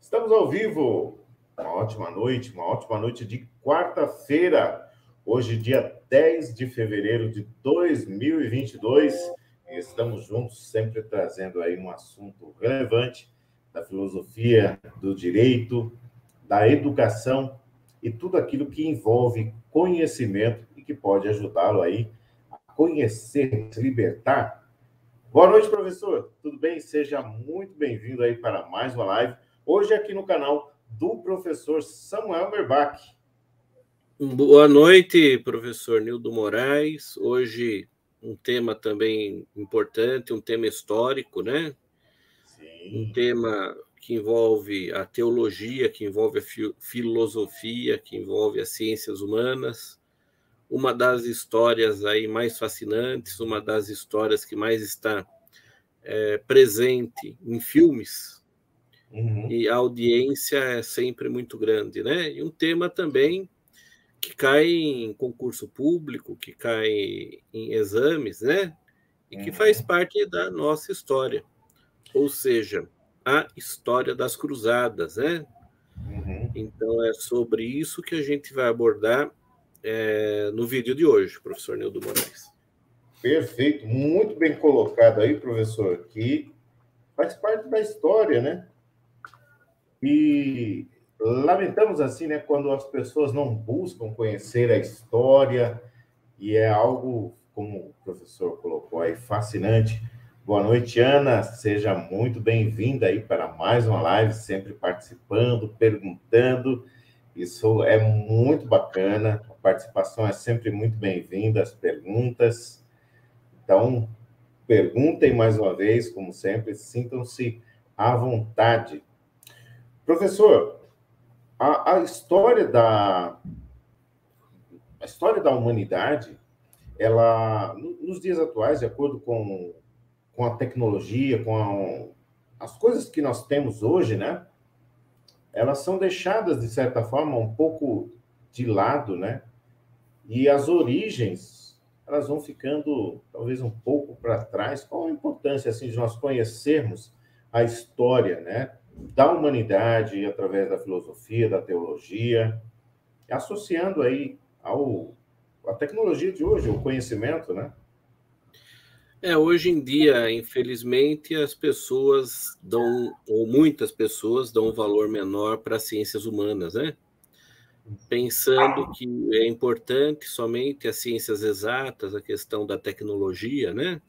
Estamos ao vivo. Uma ótima noite de quarta-feira. Hoje, dia 10 de fevereiro de 2022. E estamos juntos, sempre trazendo aí um assunto relevante da filosofia, do direito, da educação e tudo aquilo que envolve conhecimento e que pode ajudá-lo aí a conhecer, se libertar. Boa noite, professor. Tudo bem? Seja muito bem-vindo aí para mais uma live. Hoje aqui no canal do professor Samuel Merbach. Boa noite, professor Nildo Moraes. Hoje um tema também importante, um tema histórico, né? Sim. Um tema que envolve a teologia, que envolve a filosofia, que envolve as ciências humanas. Uma das histórias aí mais fascinantes, uma das histórias que mais está presente em filmes. E a audiência é sempre muito grande, né? E um tema também que cai em concurso público, que cai em exames, né? E que faz parte da nossa história. Ou seja, a história das cruzadas, né? Então, é sobre isso que a gente vai abordar no vídeo de hoje, professor Nildo Moraes. Perfeito, muito bem colocado aí, professor, que faz parte da história, né? E lamentamos assim, né, quando as pessoas não buscam conhecer a história, e é algo, como o professor colocou aí, fascinante. Boa noite, Ana, seja muito bem-vinda aí para mais uma live, sempre participando, perguntando, isso é muito bacana, a participação é sempre muito bem-vinda, as perguntas, então, perguntem mais uma vez, como sempre, sintam-se à vontade. Professor, a história da humanidade, ela, nos dias atuais, de acordo com a tecnologia, as coisas que nós temos hoje, né? Elas são deixadas, de certa forma, um pouco de lado, né? E as origens, elas vão ficando, talvez, um pouco para trás. Qual a importância, assim, de nós conhecermos a história, né? Da humanidade, através da filosofia, da teologia, associando aí a tecnologia de hoje, o conhecimento, né? Hoje em dia, infelizmente, as pessoas dão, ou muitas pessoas dão um valor menor para as ciências humanas, né? Pensando que é importante somente as ciências exatas, a questão da tecnologia, né?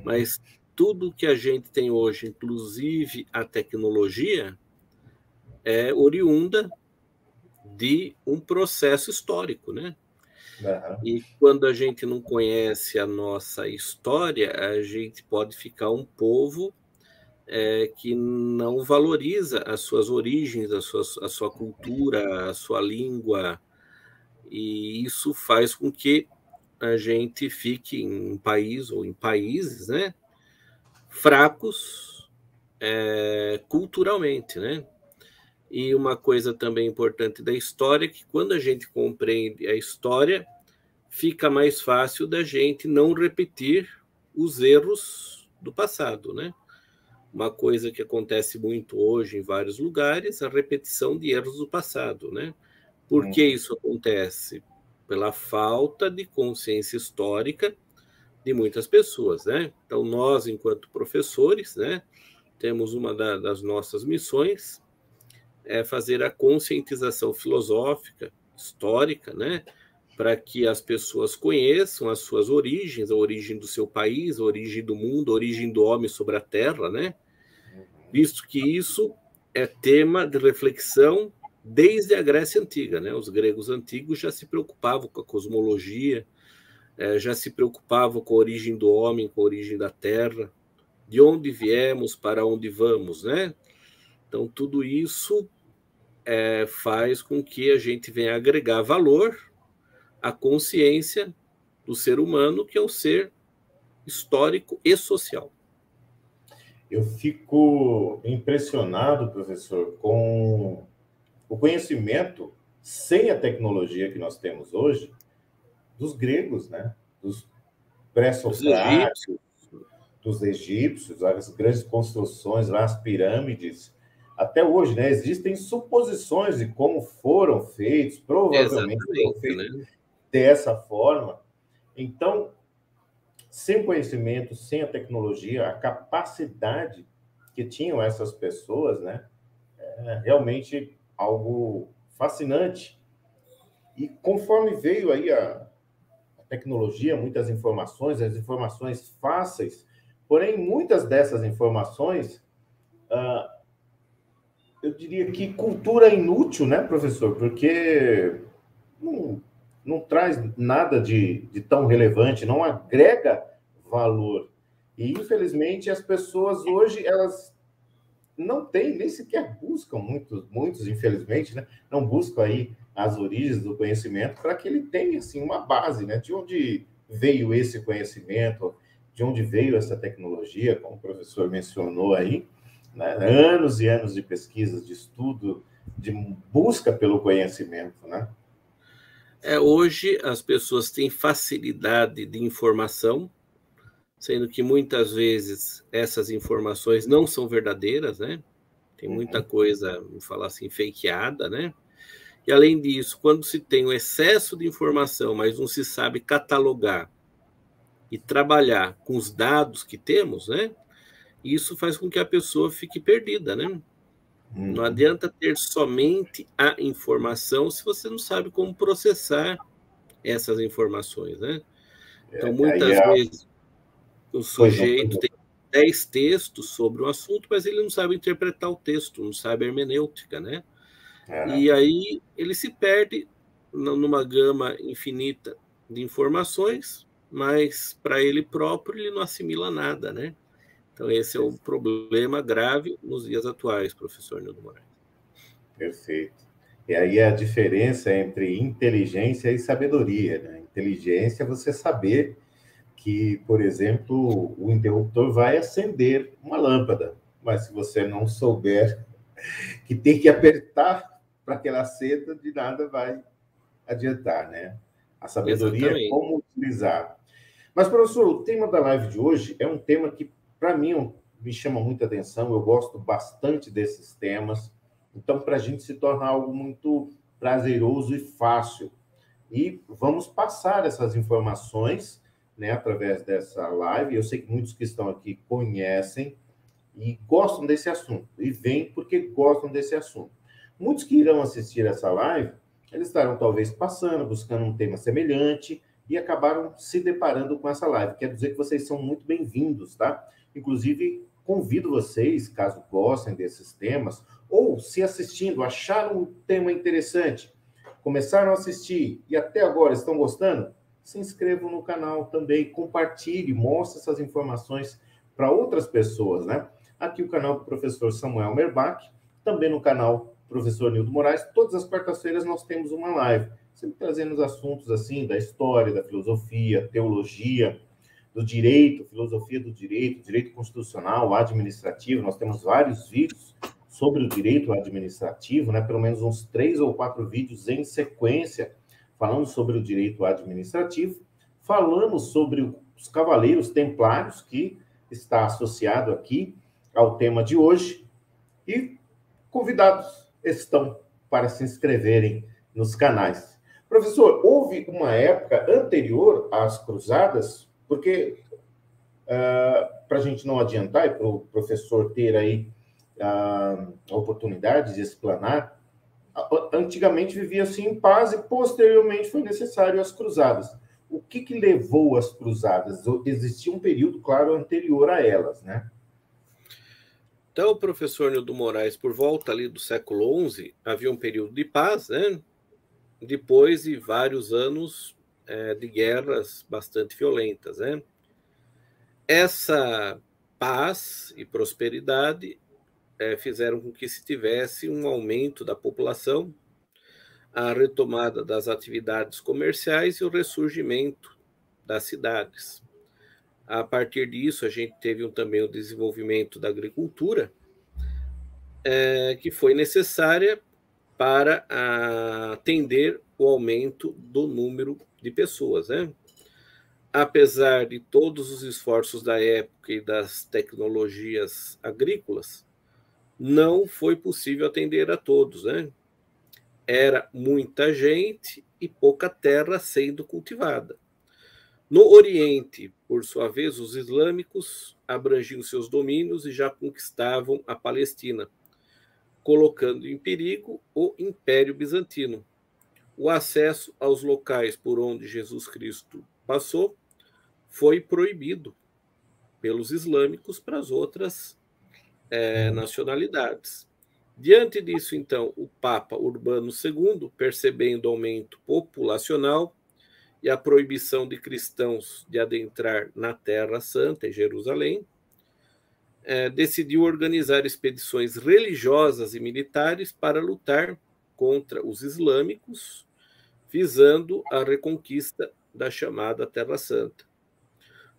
Mas tudo que a gente tem hoje, inclusive a tecnologia, é oriunda de um processo histórico, né? E quando a gente não conhece a nossa história, a gente pode ficar um povo que não valoriza as suas origens, a sua cultura, a sua língua, e isso faz com que a gente fique em um país ou em países, né, fracos culturalmente, né? E uma coisa também importante da história é que quando a gente compreende a história, fica mais fácil da gente não repetir os erros do passado, né? Uma coisa que acontece muito hoje em vários lugares, a repetição de erros do passado, né? Por que isso acontece? Pela falta de consciência histórica de muitas pessoas, né? Então, nós, enquanto professores, né, temos uma das nossas missões é fazer a conscientização filosófica, histórica, né, para que as pessoas conheçam as suas origens, a origem do seu país, a origem do mundo, a origem do homem sobre a Terra, né? Visto que isso é tema de reflexão desde a Grécia Antiga, né? Os gregos antigos já se preocupavam com a cosmologia, já se preocupavam com a origem do homem, com a origem da Terra, de onde viemos, para onde vamos, né? Então, tudo isso faz com que a gente venha agregar valor à consciência do ser humano, que é um ser histórico e social. Eu fico impressionado, professor, com o conhecimento sem a tecnologia que nós temos hoje dos gregos, né? Dos Os pré-socráticos, egípcios, dos egípcios, as grandes construções lá, as pirâmides, até hoje, né, existem suposições de como foram feitos, provavelmente foram Exatamente, feitos né? dessa forma. Então, sem conhecimento, sem a tecnologia, a capacidade que tinham essas pessoas, né, é realmente algo fascinante. E conforme veio aí a tecnologia, muitas informações, as informações fáceis, porém, muitas dessas informações, eu diria que cultura inútil, né, professor? Porque não, não traz nada de tão relevante, não agrega valor. E, infelizmente, as pessoas hoje, elas não têm, nem sequer buscam, muitos, infelizmente, né, não buscam aí as origens do conhecimento para que ele tenha, assim, uma base, né, de onde veio esse conhecimento, de onde veio essa tecnologia, como o professor mencionou aí, né, anos e anos de pesquisa, de estudo, de busca pelo conhecimento, né? Hoje as pessoas têm facilidade de informação, sendo que muitas vezes essas informações não são verdadeiras, né? Tem muita Uhum. coisa, vamos falar assim, fakeada, né? E além disso, quando se tem um excesso de informação, mas não se sabe catalogar e trabalhar com os dados que temos, né? Isso faz com que a pessoa fique perdida, né? Não Uhum. adianta ter somente a informação se você não sabe como processar essas informações, né? Então, Aí muitas é, vezes, o pois não, pois sujeito não. tem 10 textos sobre um assunto, mas ele não sabe interpretar o texto, não sabe a hermenêutica, né? É, E aí ele se perde numa gama infinita de informações, mas para ele próprio ele não assimila nada, né? Então esse é um problema grave nos dias atuais, professor Nildo Moraes. perfeito. E aí a diferença entre inteligência e sabedoria, né? Inteligência é você saber que, por exemplo, o interruptor vai acender uma lâmpada, mas se você não souber que tem que apertar para que ela acenda, de nada vai adiantar, né? A sabedoria é Exatamente. como utilizar. Mas, professor, o tema da live de hoje é um tema que, para mim, me chama muita atenção. Eu gosto bastante desses temas. Então, para a gente se tornar algo muito prazeroso e fácil. E vamos passar essas informações, né, através dessa live. Eu sei que muitos que estão aqui conhecem e gostam desse assunto. E vêm porque gostam desse assunto. Muitos que irão assistir essa live, eles estarão talvez passando, buscando um tema semelhante e acabaram se deparando com essa live. Quer dizer que vocês são muito bem-vindos, tá? Inclusive, convido vocês, caso gostem desses temas, ou se assistindo, acharam um tema interessante, começaram a assistir e até agora estão gostando, se inscrevam no canal também, compartilhe, mostre essas informações para outras pessoas, né? Aqui o canal do professor Samuel Merbach, também no canal professor Nildo Moraes. Todas as quartas-feiras nós temos uma live, sempre trazendo os assuntos assim da história, da filosofia, teologia, do direito, filosofia do direito, direito constitucional, administrativo. Nós temos vários vídeos sobre o direito administrativo, né? Pelo menos uns 3 ou 4 vídeos em sequência, falando sobre o direito administrativo. Falamos sobre os cavaleiros templários, que está associado aqui ao tema de hoje. E convidados estão para se inscreverem nos canais. Professor, houve uma época anterior às cruzadas, porque para a gente não adiantar e para o professor ter aí a oportunidade de explanar, antigamente vivia-se em paz e posteriormente foi necessário as cruzadas. O que levou às cruzadas? Existia um período, claro, anterior a elas, né? Então, o professor Nildo Moraes, por volta ali do século XI, havia um período de paz, né? Depois de vários anos de guerras bastante violentas, né? Essa paz e prosperidade fizeram com que se tivesse um aumento da população, a retomada das atividades comerciais e o ressurgimento das cidades. A partir disso, a gente teve também o desenvolvimento da agricultura, que foi necessária para atender o aumento do número de pessoas, né? apesar de todos os esforços da época e das tecnologias agrícolas, não foi possível atender a todos, né? Era muita gente e pouca terra sendo cultivada. No Oriente, por sua vez, os islâmicos abrangiam seus domínios e já conquistavam a Palestina, colocando em perigo o Império Bizantino. O acesso aos locais por onde Jesus Cristo passou foi proibido pelos islâmicos para as outras nacionalidades. Diante disso, então, o Papa Urbano II, percebendo o aumento populacional e a proibição de cristãos de adentrar na Terra Santa, em Jerusalém, decidiu organizar expedições religiosas e militares para lutar contra os islâmicos, visando a reconquista da chamada Terra Santa.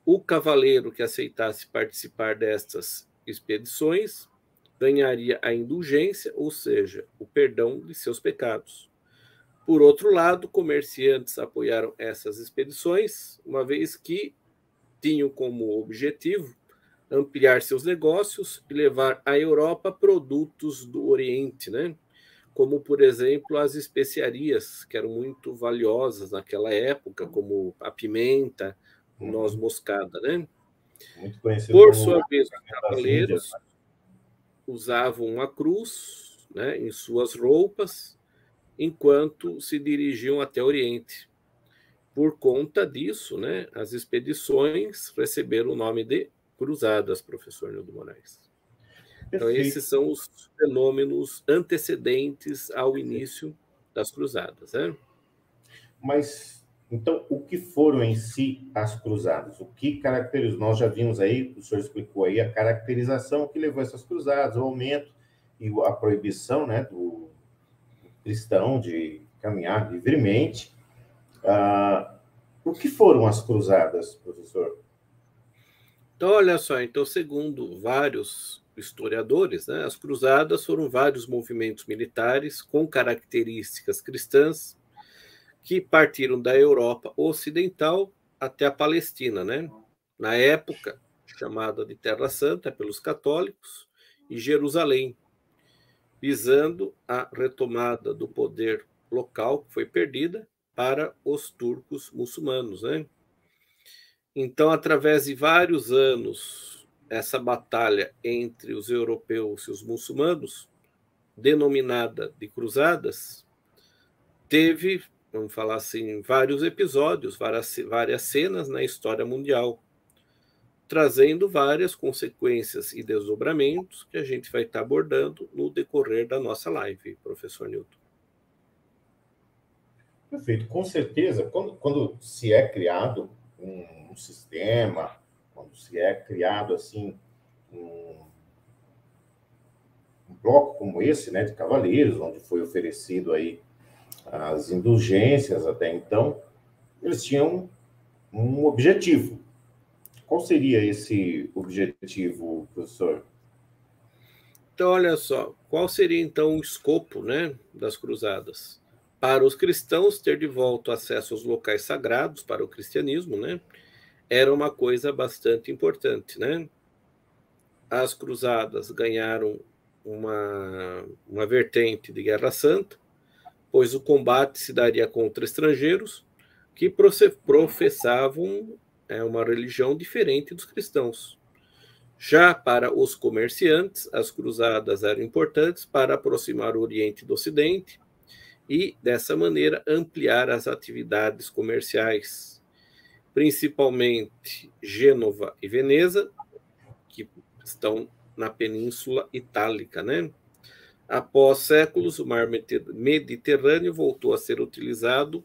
O cavaleiro que aceitasse participar destas expedições ganharia a indulgência, ou seja, o perdão de seus pecados. Por outro lado, comerciantes apoiaram essas expedições, uma vez que tinham como objetivo ampliar seus negócios e levar à Europa produtos do Oriente, né? Como, por exemplo, as especiarias, que eram muito valiosas naquela época, como a pimenta, noz moscada, né? Muito conhecido Por como sua vez, os das Índias. cavaleiros usavam uma cruz, né, em suas roupas, enquanto se dirigiam até o Oriente. Por conta disso, né, as expedições receberam o nome de cruzadas, professor Nildo Moraes. Então, esses são os fenômenos antecedentes ao início das cruzadas, né? Mas, então, o que foram em si as cruzadas? O que caracterizou? Nós já vimos aí, o senhor explicou aí a caracterização que levou essas cruzadas, o aumento e a proibição, né, do cristão de caminhar livremente. O que foram as cruzadas, professor? Então, olha só, então, segundo vários historiadores, né, as cruzadas foram vários movimentos militares com características cristãs que partiram da Europa Ocidental até a Palestina, né? Na época chamada de Terra Santa pelos católicos e Jerusalém, visando a retomada do poder local que foi perdida para os turcos muçulmanos, né? Então, através de vários anos, essa batalha entre os europeus e os muçulmanos, denominada de cruzadas, teve, vamos falar assim, vários episódios, várias cenas na história mundial, trazendo várias consequências e desdobramentos que a gente vai estar abordando no decorrer da nossa live, professor Newton. Perfeito. Com certeza, quando se é criado um sistema, quando se é criado assim um bloco como esse, né, de cavaleiros, onde foi oferecido aí as indulgências até então, eles tinham um objetivo. Qual seria esse objetivo, professor? Então, olha só, qual seria então o escopo, né, das cruzadas? Para os cristãos ter de volta acesso aos locais sagrados para o cristianismo, né, era uma coisa bastante importante, né? As cruzadas ganharam uma vertente de guerra santa, pois o combate se daria contra estrangeiros que professavam uma religião diferente dos cristãos. Já para os comerciantes, as cruzadas eram importantes para aproximar o Oriente do Ocidente e, dessa maneira, ampliar as atividades comerciais, principalmente Gênova e Veneza, que estão na Península Itálica, né? Após séculos, o mar Mediterrâneo voltou a ser utilizado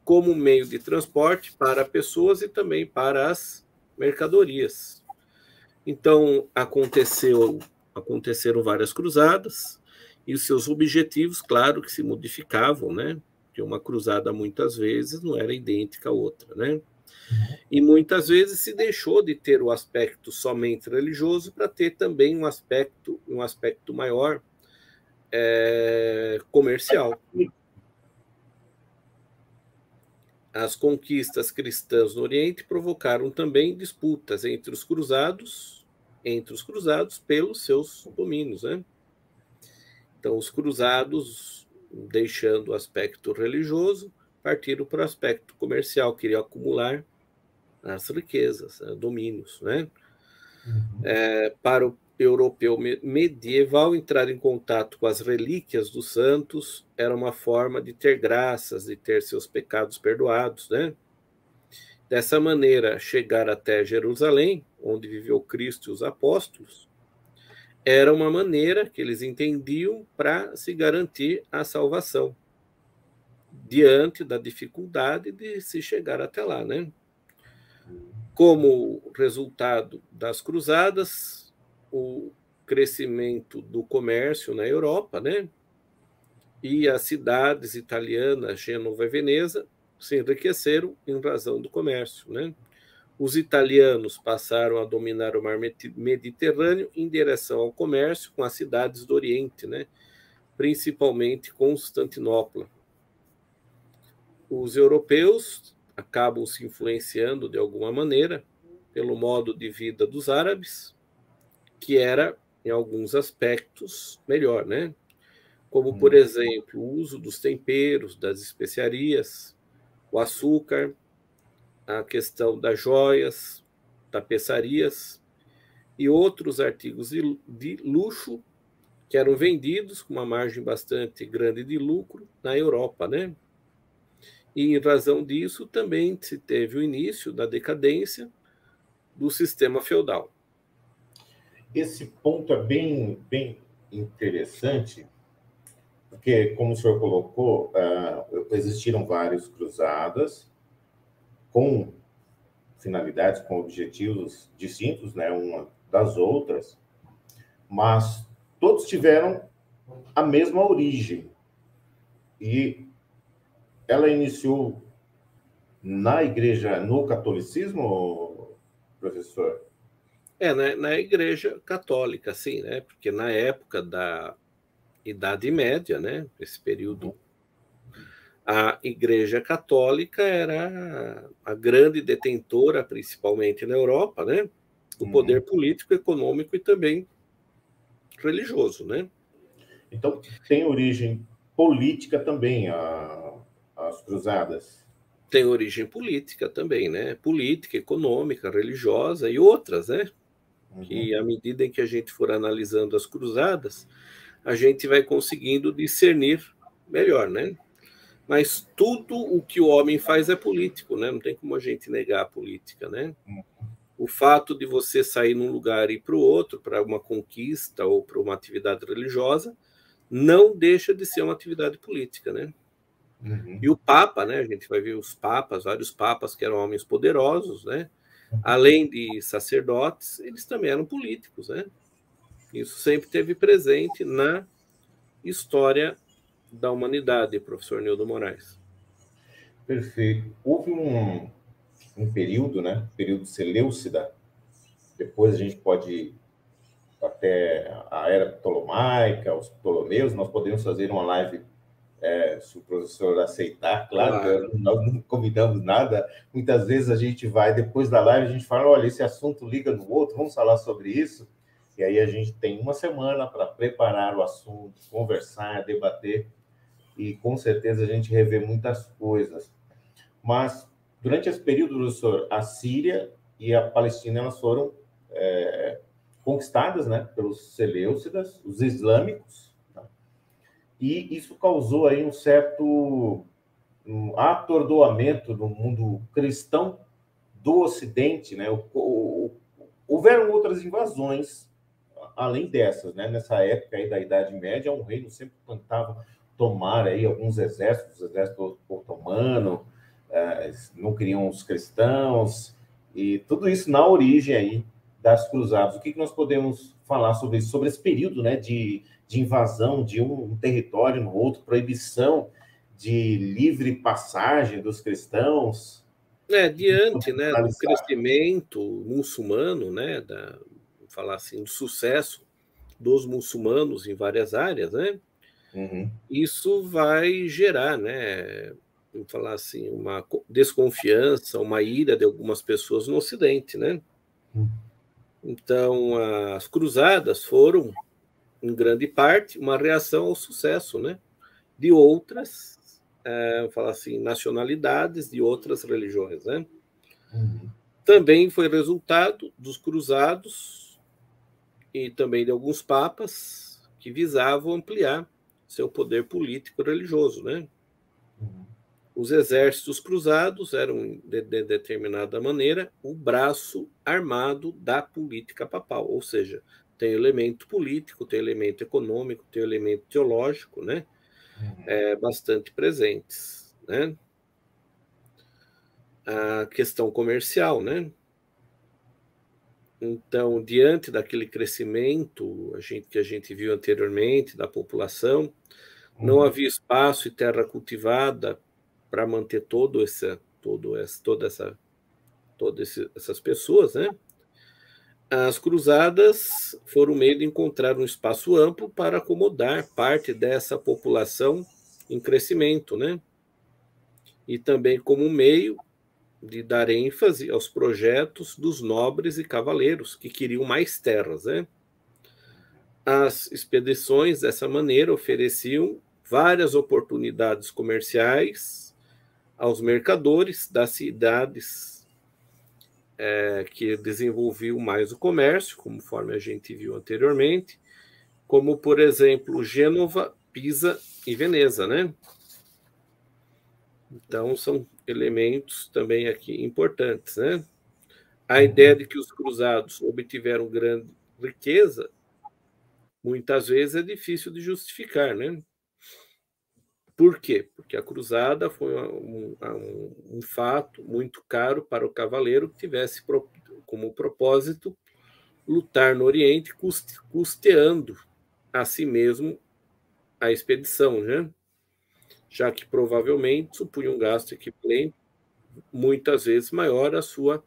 como meio de transporte para pessoas e também para as mercadorias. Então, aconteceram várias cruzadas e os seus objetivos, claro, que se modificavam, né? Porque uma cruzada, muitas vezes, não era idêntica à outra, né? E muitas vezes se deixou de ter o aspecto somente religioso para ter também um aspecto maior comercial. as conquistas cristãs no Oriente provocaram também disputas entre os cruzados pelos seus domínios, né? Então, os cruzados, deixando o aspecto religioso, partiram para o aspecto comercial, queriam acumular as riquezas, domínios, né? Para o europeu medieval, entrar em contato com as relíquias dos santos era uma forma de ter graças, de ter seus pecados perdoados, né? Dessa maneira, chegar até Jerusalém, onde viveu Cristo e os apóstolos, era uma maneira que eles entendiam para se garantir a salvação, diante da dificuldade de se chegar até lá, né? Como resultado das cruzadas, o crescimento do comércio na Europa, né? E as cidades italianas, Gênova e Veneza, se enriqueceram em razão do comércio, né? Os italianos passaram a dominar o mar Mediterrâneo em direção ao comércio com as cidades do Oriente, né? Principalmente Constantinopla. Os europeus acabam se influenciando de alguma maneira pelo modo de vida dos árabes, que era, em alguns aspectos, melhor, né? Como, por exemplo, o uso dos temperos, das especiarias, o açúcar, a questão das joias, tapeçarias e outros artigos de luxo que eram vendidos com uma margem bastante grande de lucro na Europa, né? E, em razão disso, também se teve o início da decadência do sistema feudal. Esse ponto é bem interessante, porque, como o senhor colocou, existiram várias cruzadas com finalidades, com objetivos distintos, né, uma das outras, mas todos tiveram a mesma origem. E ela iniciou na igreja, no catolicismo, professor? Na Igreja Católica, sim, né? Porque na época da Idade Média, né? Esse período, a Igreja Católica era a grande detentora, principalmente na Europa, né? Do poder político, econômico e também religioso, né? Então, tem origem política também as cruzadas? Tem origem política também, né? Política, econômica, religiosa e outras, né? Que, à medida em que a gente for analisando as cruzadas, a gente vai conseguindo discernir melhor, né? Mas tudo o que o homem faz é político, né? Não tem como a gente negar a política, né? O fato de você sair num lugar e ir para o outro, para uma conquista ou para uma atividade religiosa, não deixa de ser uma atividade política, né? E o Papa, né? A gente vai ver os papas, vários papas que eram homens poderosos, né? Além de sacerdotes, eles também eram políticos, né? Isso sempre esteve presente na história da humanidade, professor Nildo Moraes. Perfeito. Houve um período, né? Período Seleucida. Depois a gente pode ir até a era ptolomaica, os Ptolomeus. Nós podemos fazer uma live, se o professor aceitar, claro. Nós não convidamos nada. Muitas vezes a gente vai, depois da live, a gente fala, olha, esse assunto liga no outro, vamos falar sobre isso. E aí a gente tem uma semana para preparar o assunto, conversar, debater, e com certeza a gente revê muitas coisas. Mas, durante esse período, professor, a Síria e a Palestina elas foram conquistadas, né, pelos seleucidas, os islâmicos, tá? E isso causou aí um certo atordoamento no mundo cristão do Ocidente, né? Houveram outras invasões, além dessas, né? Nessa época aí da Idade Média, um reino sempre tentava tomar aí alguns exércitos, o exército otomano, não queriam os cristãos, e tudo isso na origem aí das cruzadas. O que nós podemos falar sobre isso, sobre esse período, né, de invasão de um território no outro, proibição de livre passagem dos cristãos? Diante, né, do crescimento muçulmano, né, vamos falar assim, do sucesso dos muçulmanos em várias áreas, né? Isso vai gerar, né, vamos falar assim, uma desconfiança, uma ira de algumas pessoas no Ocidente, né? Então, as cruzadas foram, em grande parte, uma reação ao sucesso, né? De outras, vamos falar assim, nacionalidades, de outras religiões, né? Também foi resultado dos cruzados e também de alguns papas que visavam ampliar seu poder político e religioso, né? Os exércitos cruzados eram, de determinada maneira, o braço armado da política papal, ou seja, tem elemento político, tem elemento econômico, tem elemento teológico, né? Bastante presentes, né? A questão comercial, né? Então, diante daquele crescimento que a gente viu anteriormente da população, não havia espaço e terra cultivada para manter todas essas pessoas, né? As cruzadas foram o meio de encontrar um espaço amplo para acomodar parte dessa população em crescimento, né? E também como meio de dar ênfase aos projetos dos nobres e cavaleiros que queriam mais terras, né? As expedições, dessa maneira, ofereciam várias oportunidades comerciais aos mercadores das cidades que desenvolviam mais o comércio, conforme a gente viu anteriormente, como, por exemplo, Gênova, Pisa e Veneza, né? Então, são elementos também aqui importantes, né? A ideia de que os cruzados obtiveram grande riqueza, muitas vezes é difícil de justificar, né? Por quê? Porque a cruzada foi um fato muito caro para o cavaleiro que tivesse como propósito lutar no Oriente, custeando a si mesmo a expedição, né? Já que provavelmente supunha um gasto equivalente, muitas vezes maior à sua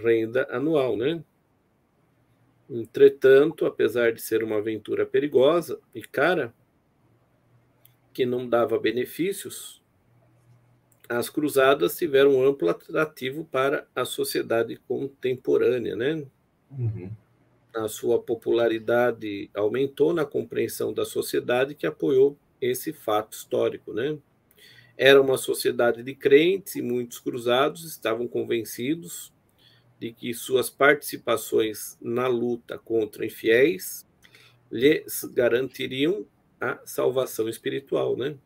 renda anual, né? Entretanto, apesar de ser uma aventura perigosa e cara, que não dava benefícios, as cruzadas tiveram um amplo atrativo para a sociedade contemporânea, né? A sua popularidade aumentou na compreensão da sociedade que apoiou esse fato histórico, né? Era uma sociedade de crentes e muitos cruzados estavam convencidos de que suas participações na luta contra infiéis lhes garantiriam a salvação espiritual, né?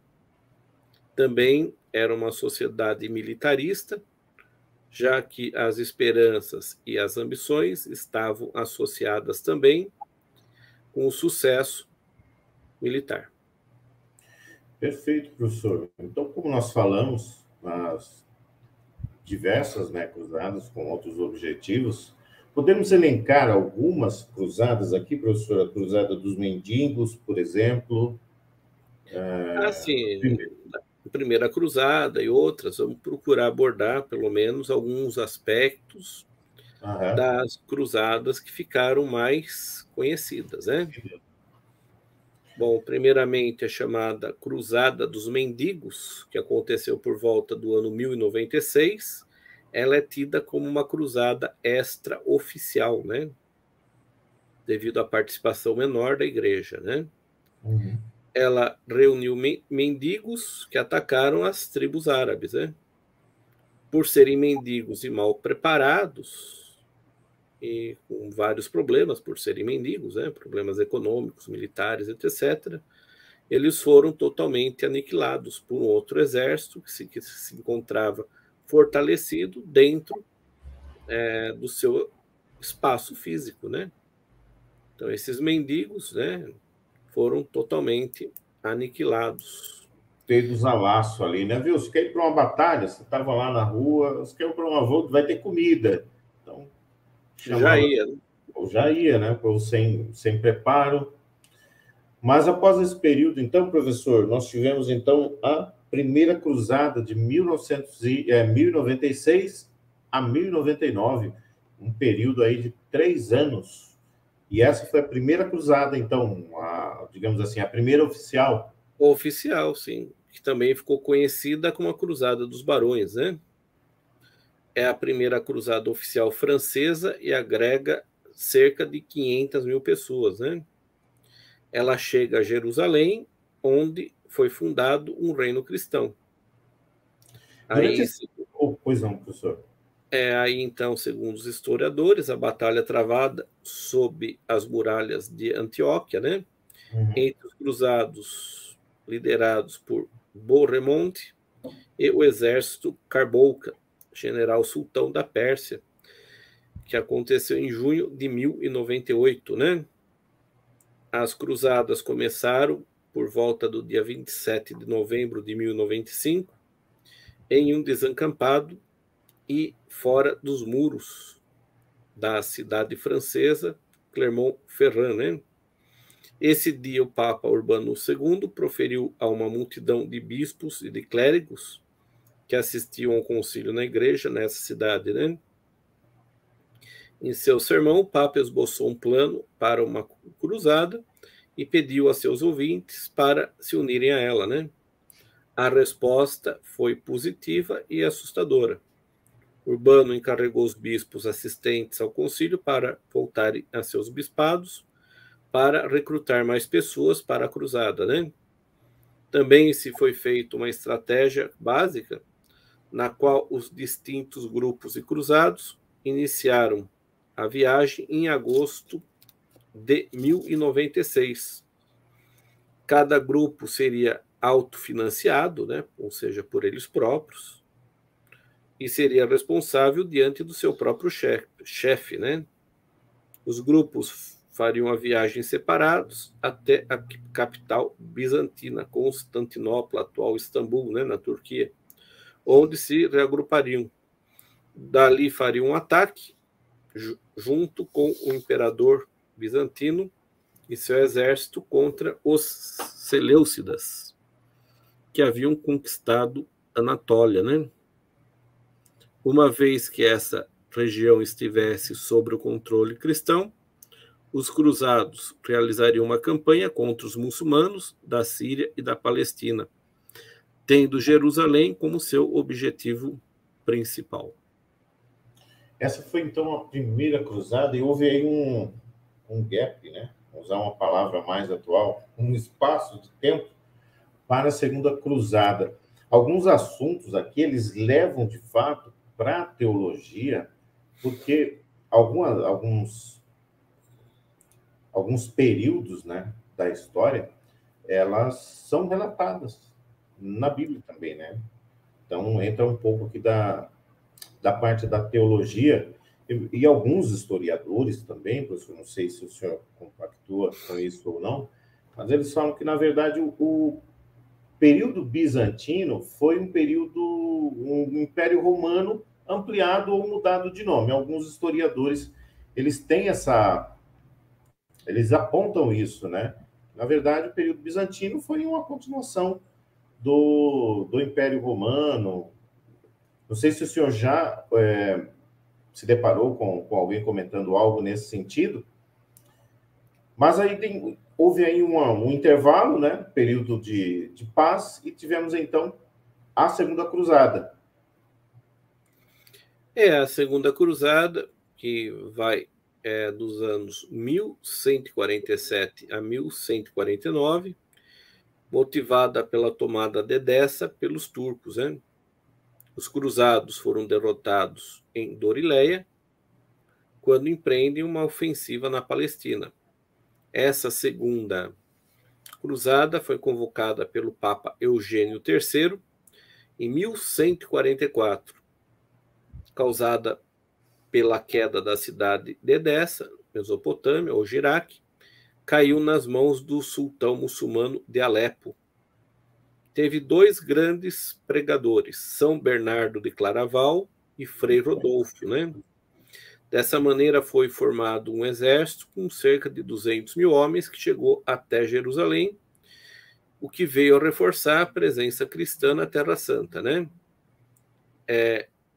Também era uma sociedade militarista, já que as esperanças e as ambições estavam associadas também com o sucesso militar. Perfeito, professor. Então, como nós falamos nas diversas, né, cruzadas com outros objetivos, podemos elencar algumas cruzadas aqui, professor? A Cruzada dos Mendigos, por exemplo. Assim, Primeira Cruzada e outras, vamos procurar abordar pelo menos alguns aspectos das cruzadas que ficaram mais conhecidas, né? Bom, primeiramente a chamada Cruzada dos Mendigos, que aconteceu por volta do ano 1096, ela é tida como uma cruzada extraoficial, né? Devido à participação menor da igreja, né? Ela reuniu mendigos que atacaram as tribos árabes, né? Por serem mendigos e mal preparados, e com vários problemas por serem mendigos, né? Problemas econômicos, militares, etc., eles foram totalmente aniquilados por um outro exército que se encontrava fortalecido dentro do seu espaço físico, né? Então, esses mendigos, né, foram totalmente aniquilados. Feitos a laço ali, né? Viu? Você quer ir para uma batalha, você estava lá na rua, você quer ir para uma volta, vai ter comida. Então, chamava... Já ia, né? Sem preparo. Mas após esse período, então, professor, nós tivemos, então, a primeira cruzada de 1096 a 1099, um período aí de 3 anos. E essa foi a primeira cruzada, então, digamos assim, a primeira oficial. Oficial, sim. que também ficou conhecida como a Cruzada dos Barões, né? É a primeira cruzada oficial francesa e agrega cerca de 500 mil pessoas, né? Ela chega a Jerusalém, onde foi fundado um reino cristão. Durante esse... Pois não, professor. Aí, então, segundo os historiadores, a batalha travada sob as muralhas de Antioquia, né? Entre os cruzados liderados por Bouremont e o exército Carbouca, general sultão da Pérsia, que aconteceu em junho de 1098, né? As cruzadas começaram por volta do dia 27 de novembro de 1095, em um desacampado e fora dos muros da cidade francesa Clermont-Ferrand, né? Esse dia, o Papa Urbano II proferiu a uma multidão de bispos e de clérigos que assistiam ao concílio na igreja nessa cidade, né? Em seu sermão, o Papa esboçou um plano para uma cruzada e pediu a seus ouvintes para se unirem a ela, né? A resposta foi positiva e assustadora. Urbano encarregou os bispos assistentes ao concílio para voltarem a seus bispados para recrutar mais pessoas para a cruzada, né? Também se foi feita uma estratégia básica na qual os distintos grupos e cruzados iniciaram a viagem em agosto de 1096. Cada grupo seria autofinanciado, né? Ou seja, por eles próprios, e seria responsável diante do seu próprio chefe, né? Os grupos fariam a viagem separados até a capital bizantina, Constantinopla, atual Istambul, né, na Turquia, onde se reagrupariam. Dali fariam um ataque junto com o imperador bizantino e seu exército contra os Seleucidas, que haviam conquistado Anatólia, né? Uma vez que essa região estivesse sob o controle cristão, os cruzados realizariam uma campanha contra os muçulmanos da Síria e da Palestina, tendo Jerusalém como seu objetivo principal. Essa foi, então, a primeira cruzada, e houve aí um gap, né? Vou usar uma palavra mais atual, um espaço de tempo para a segunda cruzada. Alguns assuntos aqui, eles levam, de fato, para a teologia, porque alguns períodos, né, da história, elas são relatadas na Bíblia também, né? Então, entra um pouco aqui da parte da teologia, e alguns historiadores também, professor, não sei se o senhor compactua com isso ou não, mas eles falam que, na verdade, o período bizantino foi um império romano ampliado ou mudado de nome. Alguns historiadores, eles apontam isso, né? Na verdade, o período bizantino foi uma continuação do Império Romano. Não sei se o senhor já se deparou com alguém comentando algo nesse sentido, mas aí houve aí um intervalo, né? Período de paz, e tivemos então a Segunda Cruzada. A Segunda Cruzada, que vai dos anos 1147 a 1149, motivada pela tomada de Edessa pelos turcos, né? Os cruzados foram derrotados em Dorileia, quando empreendem uma ofensiva na Palestina. Essa segunda cruzada foi convocada pelo Papa Eugênio III em 1144, causada pela queda da cidade de Edessa, Mesopotâmia, ou Iraque, caiu nas mãos do sultão muçulmano de Alepo. Teve dois grandes pregadores, São Bernardo de Claraval e Frei Rodolfo, né? Dessa maneira foi formado um exército com cerca de 200 mil homens que chegou até Jerusalém, o que veio a reforçar a presença cristã na Terra Santa, né?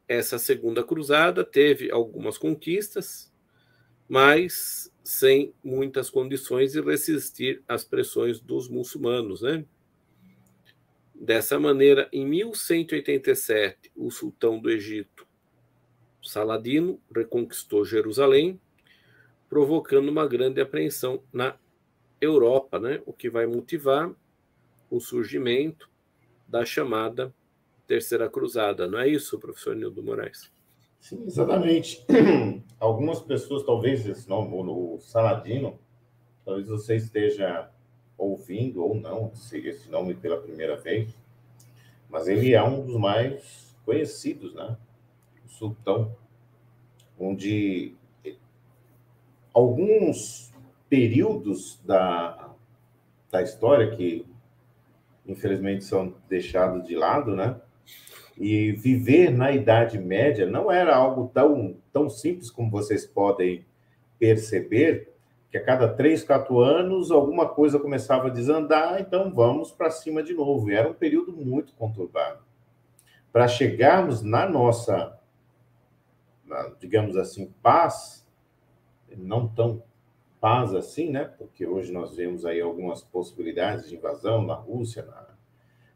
Essa segunda cruzada teve algumas conquistas, mas sem muitas condições de resistir às pressões dos muçulmanos, né? Dessa maneira, em 1187, o sultão do Egito, Saladino, reconquistou Jerusalém, provocando uma grande apreensão na Europa, né? O que vai motivar o surgimento da chamada Terceira Cruzada. Não é isso, professor Nildo Moraes? Sim, exatamente. Algumas pessoas, talvez esse nome, o Saladino, talvez você esteja ouvindo ou não esse nome pela primeira vez, mas ele é um dos mais conhecidos, né? O sultão, onde alguns períodos da história que infelizmente são deixados de lado, né? E viver na Idade Média não era algo tão simples como vocês podem perceber, que a cada 3, 4 anos alguma coisa começava a desandar, então vamos para cima de novo. E era um período muito conturbado. Para chegarmos na nossa, digamos assim, paz, não tão paz assim, né? Porque hoje nós vemos aí algumas possibilidades de invasão na Rússia,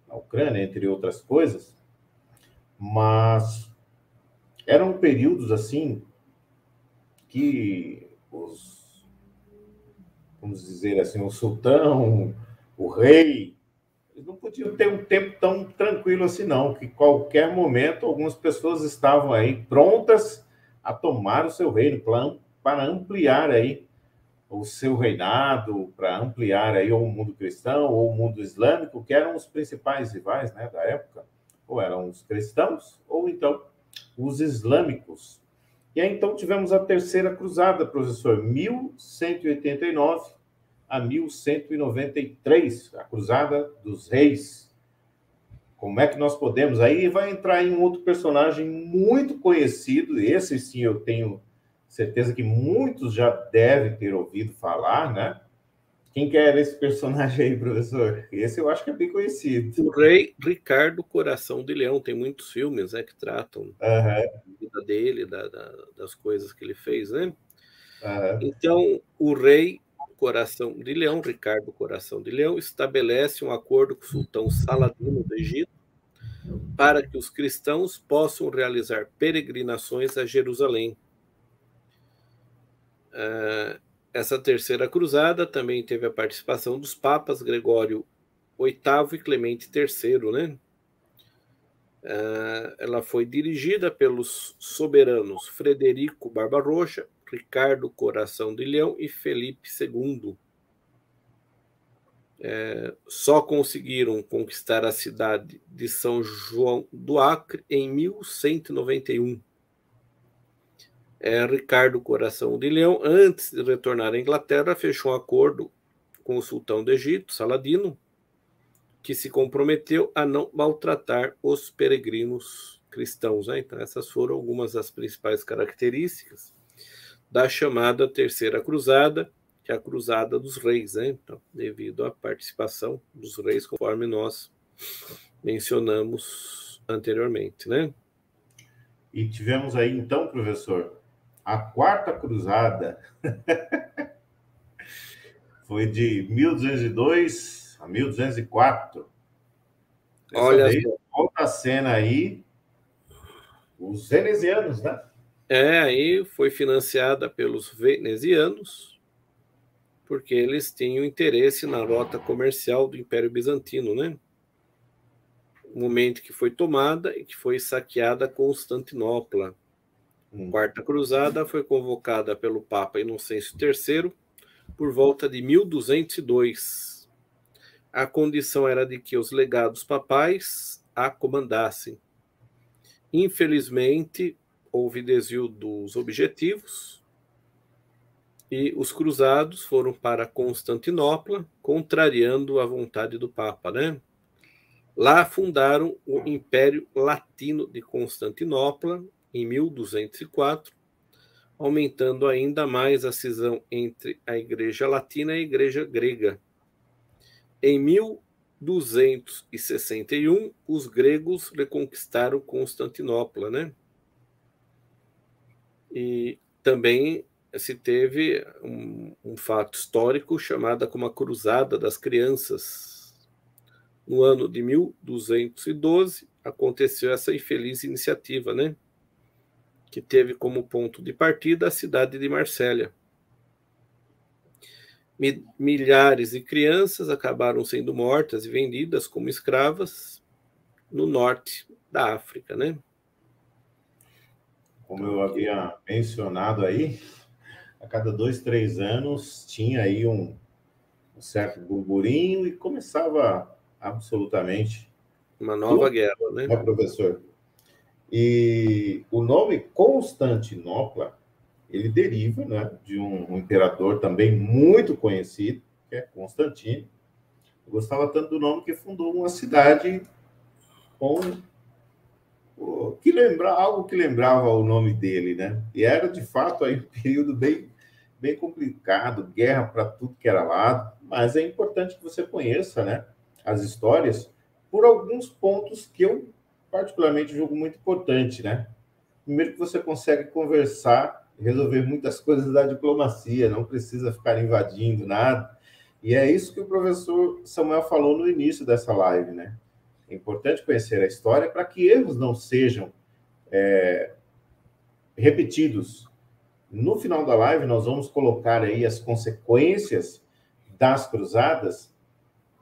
na Ucrânia, entre outras coisas, mas eram períodos assim que vamos dizer assim, o sultão, o rei, eles não podiam ter um tempo tão tranquilo assim não, que qualquer momento algumas pessoas estavam aí prontas a tomar o seu reino, para ampliar aí o seu reinado, para ampliar aí ou o mundo cristão ou o mundo islâmico, que eram os principais rivais, né, da época, ou eram os cristãos ou então os islâmicos. E aí então tivemos a Terceira Cruzada, professor, 1189 a 1193, a Cruzada dos Reis. Como é que nós podemos? Aí vai entrar em um outro personagem muito conhecido, esse sim eu tenho certeza que muitos já devem ter ouvido falar, né? Quem que era esse personagem aí, professor? Esse eu acho que é bem conhecido. O rei Ricardo Coração de Leão. Tem muitos filmes, né, que tratam da vida dele, das coisas que ele fez, né? Então, o rei Coração de Leão, Ricardo Coração de Leão, estabelece um acordo com o sultão Saladino do Egito para que os cristãos possam realizar peregrinações a Jerusalém. Essa Terceira Cruzada também teve a participação dos papas Gregório VIII e Clemente III, né? Ela foi dirigida pelos soberanos Frederico Barbarroja, Ricardo Coração de Leão e Felipe II. Só conseguiram conquistar a cidade de São João do Acre em 1191. Ricardo Coração de Leão, antes de retornar à Inglaterra, fechou um acordo com o sultão do Egito, Saladino, que se comprometeu a não maltratar os peregrinos cristãos. Né? Então, essas foram algumas das principais características da chamada Terceira Cruzada, que é a Cruzada dos Reis, né? Então, devido à participação dos reis, conforme nós mencionamos anteriormente, né? E tivemos aí, então, professor, a Quarta Cruzada. Foi de 1202 a 1204. Dessa Olha vez, só. volta a cena aí, os venezianos, né? Aí foi financiada pelos venezianos, porque eles tinham interesse na rota comercial do Império Bizantino, né? O momento que foi tomada e que foi saqueada Constantinopla. A Quarta Cruzada foi convocada pelo Papa Inocêncio III por volta de 1202. A condição era de que os legados papais a comandassem. Infelizmente, houve desvio dos objetivos e os cruzados foram para Constantinopla, contrariando a vontade do Papa, né? Lá fundaram o Império Latino de Constantinopla, em 1204, aumentando ainda mais a cisão entre a Igreja Latina e a Igreja Grega. Em 1261, os gregos reconquistaram Constantinopla, né? E também se teve um fato histórico chamado como a Cruzada das Crianças. no ano de 1212, aconteceu essa infeliz iniciativa, né? Que teve como ponto de partida a cidade de Marsella. Milhares de crianças acabaram sendo mortas e vendidas como escravas no norte da África, né? Como eu havia mencionado aí, a cada 2, 3 anos tinha aí um certo burburinho e começava absolutamente uma nova tudo, guerra, né? Professor? E o nome Constantinopla, ele deriva, né, de um imperador também muito conhecido, que é Constantino. Eu gostava tanto do nome que fundou uma cidade com algo que lembrava o nome dele, né? E era de fato aí um período bem complicado, guerra para tudo que era lado, mas é importante que você conheça, né, as histórias por alguns pontos que eu particularmente julgo muito importante, né? Primeiro que você consegue conversar, resolver muitas coisas da diplomacia, não precisa ficar invadindo nada. E é isso que o professor Samuel falou no início dessa live, né? É importante conhecer a história para que erros não sejam repetidos. No final da live, nós vamos colocar aí as consequências das cruzadas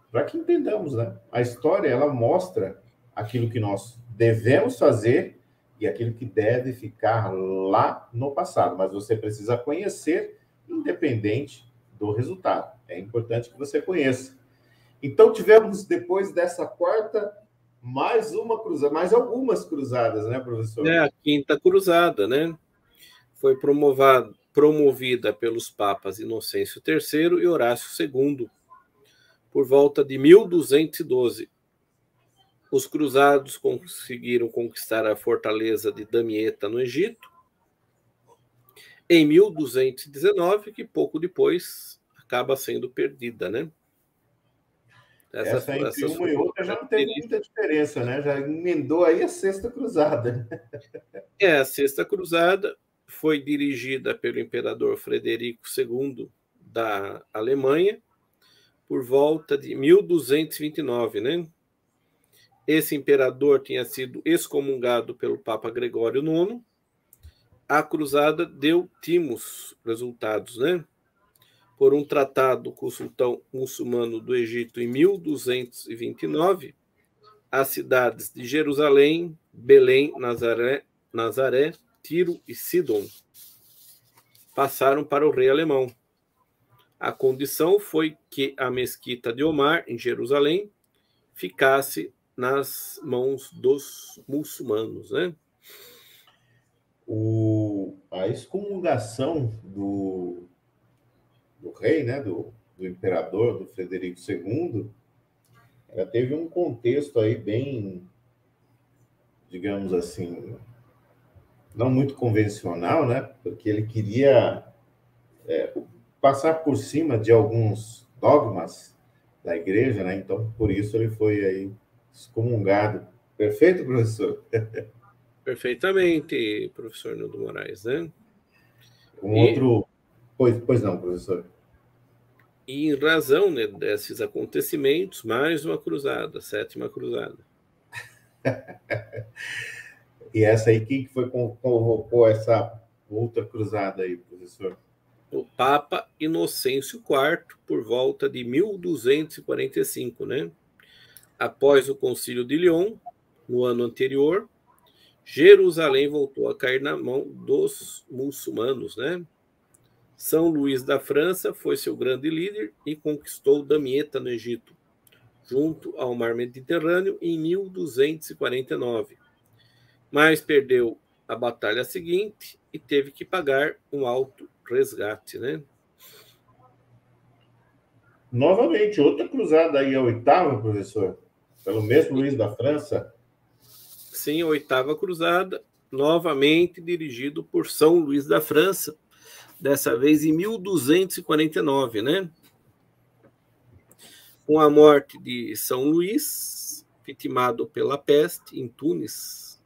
para que entendamos, né? A história, ela mostra aquilo que nós devemos fazer e aquilo que deve ficar lá no passado, mas você precisa conhecer, independente do resultado. É importante que você conheça. Então, tivemos, depois dessa quarta, mais uma cruzada, mais algumas cruzadas, né, professor? É a Quinta Cruzada, né? Foi promovida pelos papas Inocêncio III e Horácio II, por volta de 1212. Os cruzados conseguiram conquistar a fortaleza de Damietta, no Egito, em 1219, que pouco depois acaba sendo perdida, né? Essa entre uma e outra já não teve muita diferença, né? Já emendou aí a Sexta Cruzada. A Sexta Cruzada foi dirigida pelo imperador Frederico II da Alemanha por volta de 1229, né? Esse imperador tinha sido excomungado pelo Papa Gregório IX. A cruzada deu timos resultados, né? Por um tratado com o sultão muçulmano do Egito em 1229, as cidades de Jerusalém, Belém, Nazaré, Tiro e Sidom passaram para o rei alemão. A condição foi que a mesquita de Omar, em Jerusalém, ficasse nas mãos dos muçulmanos, né? A excomungação do rei, né, do imperador, do Frederico II, ela teve um contexto aí bem, digamos assim, não muito convencional, né? Porque ele queria passar por cima de alguns dogmas da igreja, né? Então, por isso ele foi aí excomungado. Perfeito, professor? Perfeitamente, professor Nildo Moraes, né? Outro... Pois não, professor. E em razão, né, desses acontecimentos, mais uma cruzada, Sétima Cruzada. E essa aí, quem foi convocou essa outra cruzada aí, professor? O Papa Inocêncio IV, por volta de 1245, né? Após o Concílio de Lyon, no ano anterior, Jerusalém voltou a cair na mão dos muçulmanos, né? São Luís da França foi seu grande líder e conquistou Damietta, no Egito, junto ao Mar Mediterrâneo, em 1249. Mas perdeu a batalha seguinte e teve que pagar um alto resgate, né? Novamente, outra cruzada aí, a oitava, professor? Pelo mesmo Luís da França? Sim, a oitava cruzada, novamente dirigido por São Luís da França, dessa vez em 1249, né? Com a morte de São Luís, vitimado pela peste em Tunis,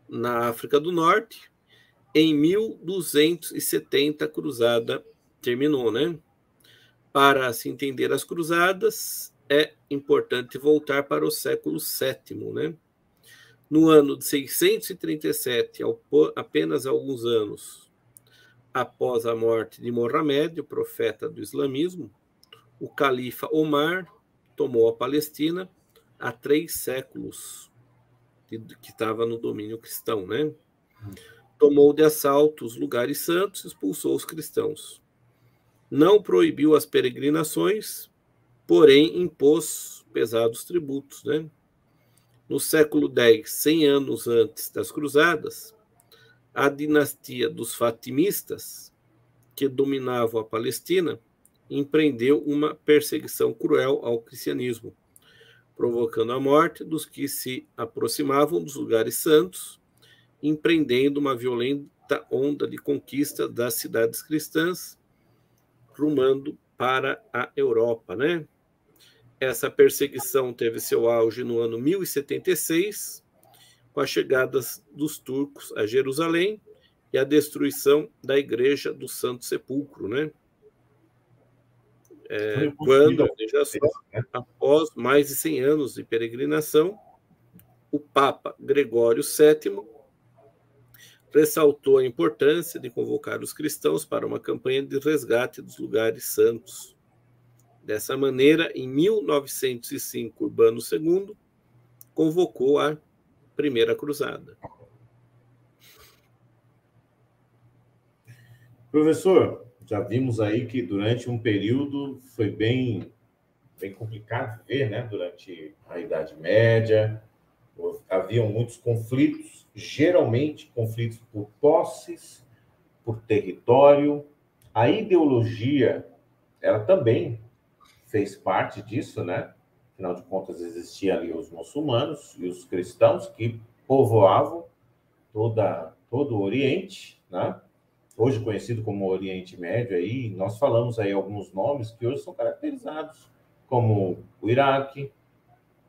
na África do Norte, em 1270 a cruzada terminou, né? Para se entender as cruzadas, é importante voltar para o século VII, né? No ano de 637, apenas alguns anos após a morte de Mohamed, o profeta do islamismo, o califa Omar tomou a Palestina há 3 séculos, que estava no domínio cristão, né? Tomou de assalto os lugares santos e expulsou os cristãos. Não proibiu as peregrinações, porém impôs pesados tributos, né? No século X, 100 anos antes das cruzadas, a dinastia dos Fatimistas, que dominavam a Palestina, empreendeu uma perseguição cruel ao cristianismo, provocando a morte dos que se aproximavam dos lugares santos, empreendendo uma violenta onda de conquista das cidades cristãs, rumando para a Europa, né? Essa perseguição teve seu auge no ano 1076, com a chegada dos turcos a Jerusalém e a destruição da Igreja do Santo Sepulcro, né? Quando, veja só, após mais de 100 anos de peregrinação, o Papa Gregório VII ressaltou a importância de convocar os cristãos para uma campanha de resgate dos lugares santos. Dessa maneira, em 1905, Urbano II convocou a Primeira Cruzada. Professor, já vimos aí que durante um período foi bem complicado ver, né? Durante a Idade Média, haviam muitos conflitos, geralmente conflitos por posses, por território. A ideologia, ela também fez parte disso, né? Afinal de contas, existiam ali os muçulmanos e os cristãos que povoavam todo o Oriente, né? Hoje conhecido como Oriente Médio, aí nós falamos aí alguns nomes que hoje são caracterizados como o Iraque,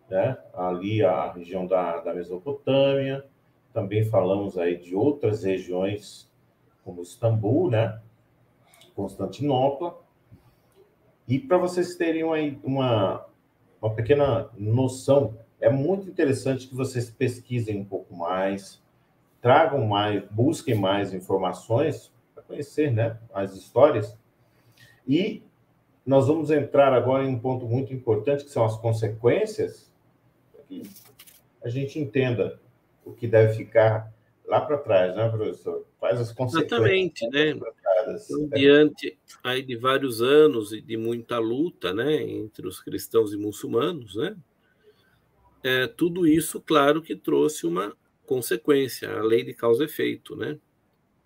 né? Ali a região da Mesopotâmia. Também falamos aí de outras regiões como Istambul, né? Constantinopla. E para vocês terem aí uma pequena noção, é muito interessante que vocês pesquisem um pouco mais, tragam mais, busquem mais informações para conhecer, né, as histórias. E nós vamos entrar agora em um ponto muito importante, que são as consequências, que a gente entenda o que deve ficar lá para trás, né, professor? Quais as consequências. Exatamente, né? Então, diante aí de vários anos e de muita luta, né, entre os cristãos e muçulmanos, né, tudo isso, claro, que trouxe uma consequência, a lei de causa e efeito, né?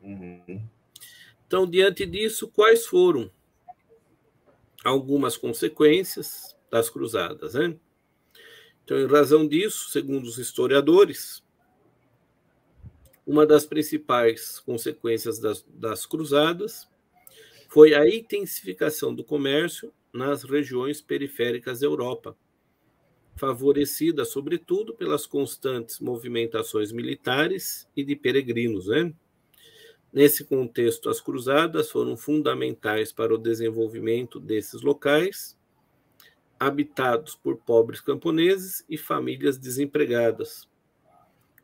Uhum. Então, diante disso, quais foram algumas consequências das cruzadas, né? Então, em razão disso, segundo os historiadores, uma das principais consequências das cruzadas foi a intensificação do comércio nas regiões periféricas da Europa, favorecida, sobretudo, pelas constantes movimentações militares e de peregrinos, né? Nesse contexto, as cruzadas foram fundamentais para o desenvolvimento desses locais, habitados por pobres camponeses e famílias desempregadas,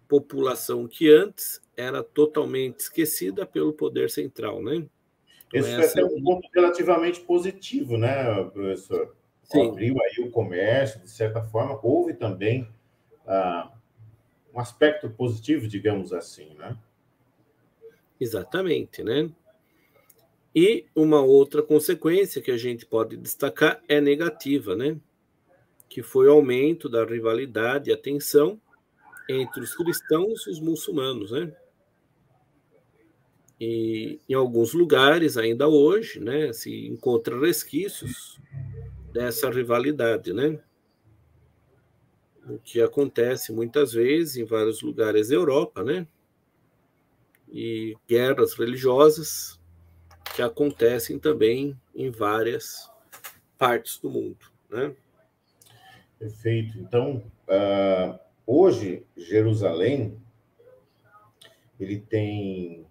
população que antes era totalmente esquecida pelo poder central, né? Então, Esse foi até um ponto relativamente positivo, né, professor? Sim. Abriu aí o comércio, de certa forma, houve também um aspecto positivo, digamos assim, né? Exatamente, né? E uma outra consequência que a gente pode destacar é negativa, né? Que foi o aumento da rivalidade e a tensão entre os cristãos e os muçulmanos, né? E em alguns lugares, ainda hoje, né, se encontra resquícios dessa rivalidade, né? O que acontece muitas vezes em vários lugares da Europa, né? E guerras religiosas que acontecem também em várias partes do mundo, né? Perfeito. Então, hoje, Jerusalém, ele tem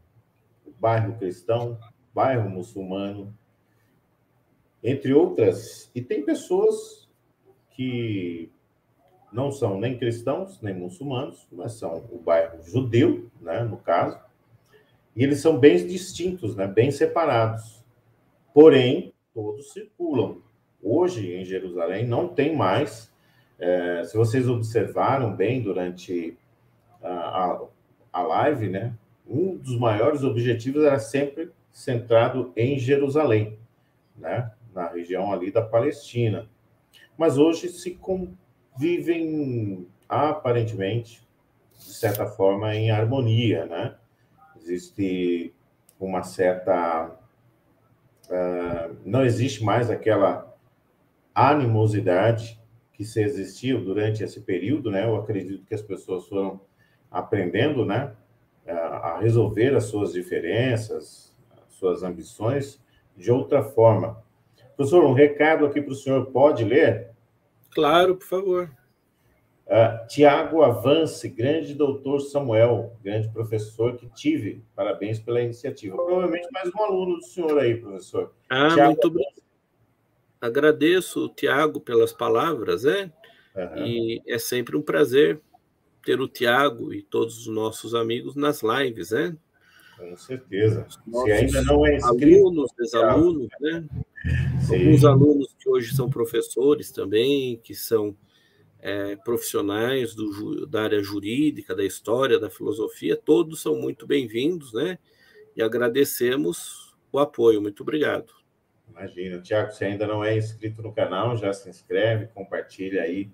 bairro cristão, bairro muçulmano, entre outras, e tem pessoas que não são nem cristãos, nem muçulmanos, mas são o bairro judeu, né, no caso, e eles são bem distintos, né, bem separados. Porém, todos circulam. Hoje, em Jerusalém, não tem mais. Se vocês observaram bem durante a live, né, um dos maiores objetivos era sempre centrado em Jerusalém, né, na região ali da Palestina. Mas hoje se convivem, aparentemente, de certa forma, em harmonia, né? Existe uma certa... não existe mais aquela animosidade que se existiu durante esse período, né? Eu acredito que as pessoas foram aprendendo, né, a resolver as suas diferenças, as suas ambições de outra forma. Professor, um recado aqui para o senhor, pode ler? Claro, por favor. Tiago Avance, grande doutor Samuel, grande professor que tive. Parabéns pela iniciativa. Provavelmente mais um aluno do senhor aí, professor. Tiago, muito obrigado. Agradeço o Tiago pelas palavras, né? E é sempre um prazer ter o Tiago e todos os nossos amigos nas lives, né? Com certeza. Se ainda não é inscrito... Alunos, ex-alunos, né? Sim. Alguns alunos que hoje são professores também, que são profissionais da área jurídica, da história, da filosofia, todos são muito bem-vindos, né? E agradecemos o apoio. Muito obrigado. Imagina. Tiago, se ainda não é inscrito no canal, já se inscreve, compartilha aí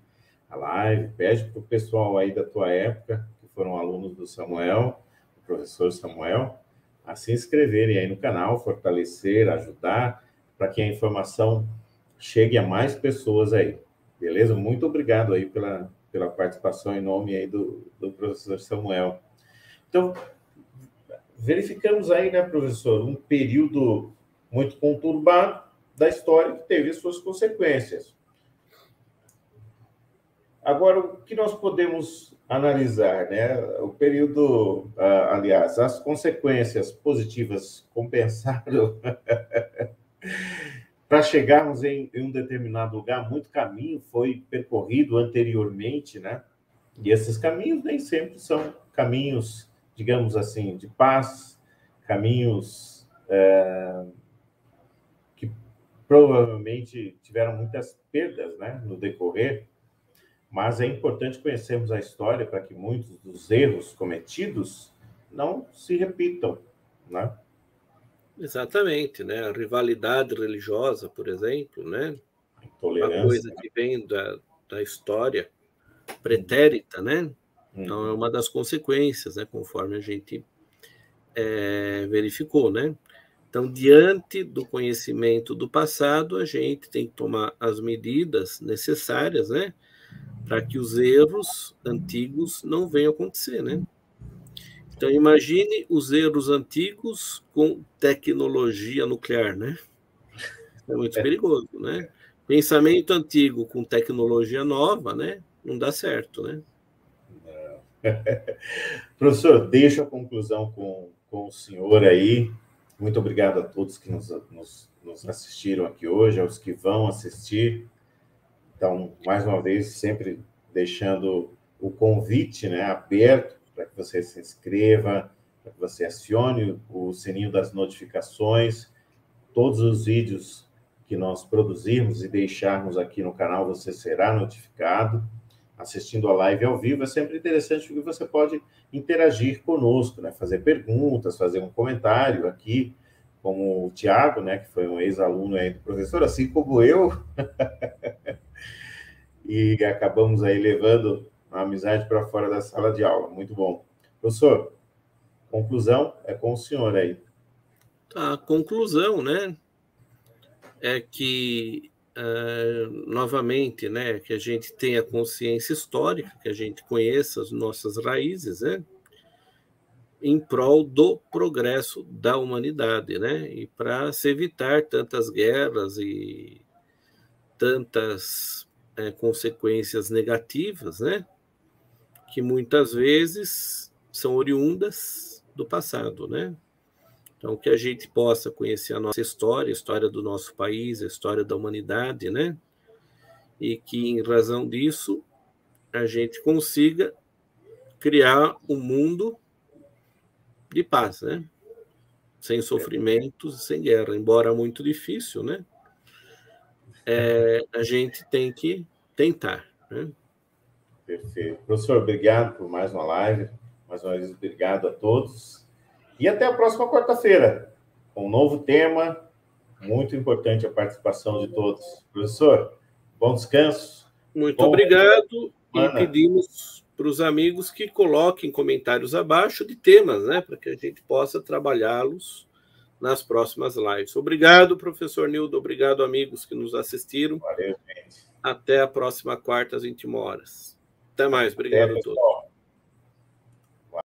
a live, pede para o pessoal aí da tua época, que foram alunos do Samuel, do professor Samuel, a se inscreverem aí no canal, fortalecer, ajudar, para que a informação chegue a mais pessoas aí. Beleza? Muito obrigado aí pela participação em nome aí do professor Samuel. Então, verificamos aí, né, professor, um período muito conturbado da história que teve suas consequências. Agora, o que nós podemos analisar, né? O período, aliás, as consequências positivas compensaram para chegarmos em um determinado lugar. Muito caminho foi percorrido anteriormente, né? E esses caminhos nem sempre são caminhos, digamos assim, de paz, caminhos que provavelmente tiveram muitas perdas, né, no decorrer. Mas é importante conhecermos a história para que muitos dos erros cometidos não se repitam, né? Exatamente, né? A rivalidade religiosa, por exemplo, né? Uma Intolerância, coisa que vem da história pretérita, né? Então, é uma das consequências, né? Conforme a gente verificou, né? Então, diante do conhecimento do passado, a gente tem que tomar as medidas necessárias, né? Para que os erros antigos não venham a acontecer, né? Então, imagine os erros antigos com tecnologia nuclear, né? É muito perigoso, né? Pensamento antigo com tecnologia nova, né? Não dá certo, né? Professor, deixo a conclusão com o senhor aí. Muito obrigado a todos que nos assistiram aqui hoje, aos que vão assistir. Então, mais uma vez, sempre deixando o convite, né, aberto para que você se inscreva, para que você acione o sininho das notificações. Todos os vídeos que nós produzirmos e deixarmos aqui no canal, você será notificado. Assistindo a live ao vivo é sempre interessante porque você pode interagir conosco, né, fazer perguntas, fazer um comentário aqui, como o Tiago, né, que foi um ex-aluno aí do professor, assim como eu. E acabamos aí levando a amizade para fora da sala de aula. Muito bom. Professor, conclusão é com o senhor aí. A conclusão, né, é que, novamente, né, que a gente tenha consciência histórica, que a gente conheça as nossas raízes, né, em prol do progresso da humanidade, né, e para se evitar tantas guerras e tantas consequências negativas, né, que muitas vezes são oriundas do passado, né? Então, que a gente possa conhecer a nossa história, a história do nosso país, a história da humanidade, né? e que, em razão disso, a gente consiga criar um mundo de paz, né? Sem sofrimentos, sem guerra, embora muito difícil, né? A gente tem que tentar, né? Perfeito. Professor, obrigado por mais uma live. Mais uma vez, obrigado a todos. E até a próxima quarta-feira, com um novo tema. Muito importante a participação de todos. Professor, bom descanso. Muito obrigado. E pedimos para os amigos que coloquem comentários abaixo de temas, né? Para que a gente possa trabalhá-los nas próximas lives. Obrigado, professor Nildo. Obrigado, amigos que nos assistiram. Valeu, gente. Até a próxima quarta, às 21 horas. Até mais. Obrigado a todos.